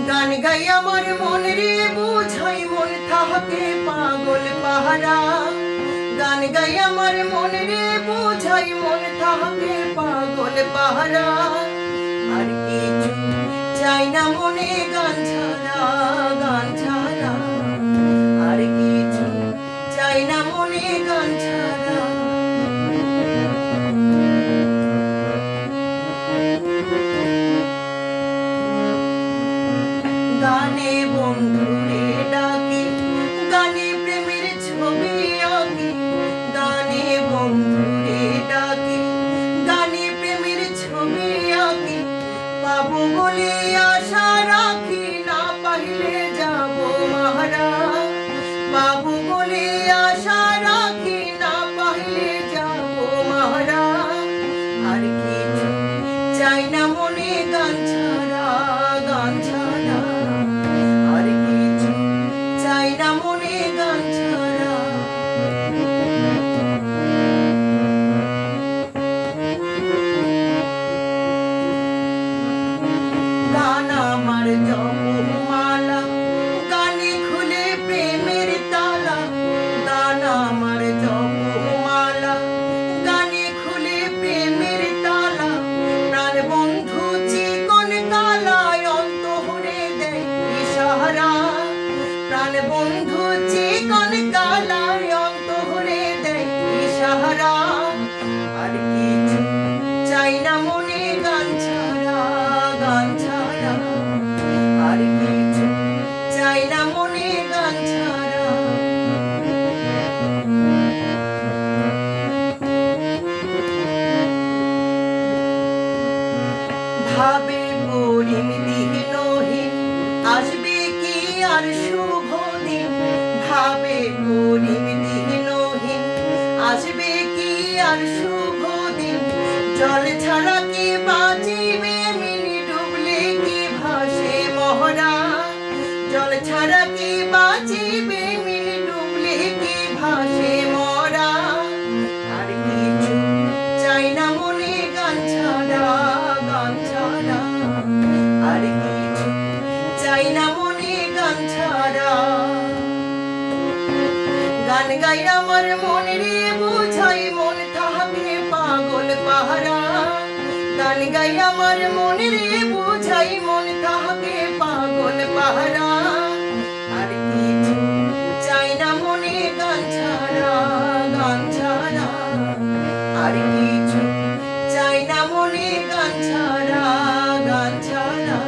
গান গাই আমার মন রে বুঝাই মন তাহাকে পাগল পাহারা। গান গাই আমার মন রে বুঝাই মন তাহাকে পাগল পাহারা। আর কিছু চাই না মনে গান ছাড়া, গান ছাড়া। আর কিছু চাই না মনে গান ছাড়া। গানে বন্ধুরে ডাকি, গানে প্রেমের ছবি আঁকি। গানে বন্ধুরে ডাকি, গানে প্রেমের ছবি আঁকি। পাবো বলে আশা রাখি, না পাইলে যাব মাহারা। পাবো বলে আশা রাখি, না পাইলে যাব মাহারা। আর কিছু চাই না মনে গান ছাড়া, গান ছাড়া। আর কিছু চাই না মনে গান ছাড়া। গান আমার জপমালা, গানে খুলে প্রেমের তালা। গান আমার জপমালা, গানে খুলে প্রেমের তালা। প্রাণ বন্ধু চিকন কালায় অন্তরে দেয় ইশারা। প্রাণ বন্ধু চিকন কালায় অন্তরে দেয় ইশারা। আর কিছু চাই না মনে গান ছাড়া, গান ছাড়া। আর কিছু চাই না মনে গান ছাড়া। ভাবে পরিম দিহীন আসবে কি আর শুভ দিন। ভাবে পরিম দিহীন আসবে কি আর শুভ দিন। জল ছাড়া কি বাঁচিবে মিনি ডুবলে কি ভাসে মহড়া। জল ছাড়া কি বাঁচিবে মিনি ডুবলে কি ভাসে মরা। আর কিছু চাই না মনে গান ছাড়া, গান ছাড়া। আর কিছু চাই না মনে গান ছাড়া। গান গাই আমার মন রে বুঝাই মন তাহাকে পাগল পাহারা। গান গাই আমার মন রে বুঝাই মন তাহাকে পাগল পাহারা। আর কিছু চাই না মনে গান ছাড়া, গান ছাড়া। আর কিছু চাই না মনে গান ছাড়া, গান ছাড়া।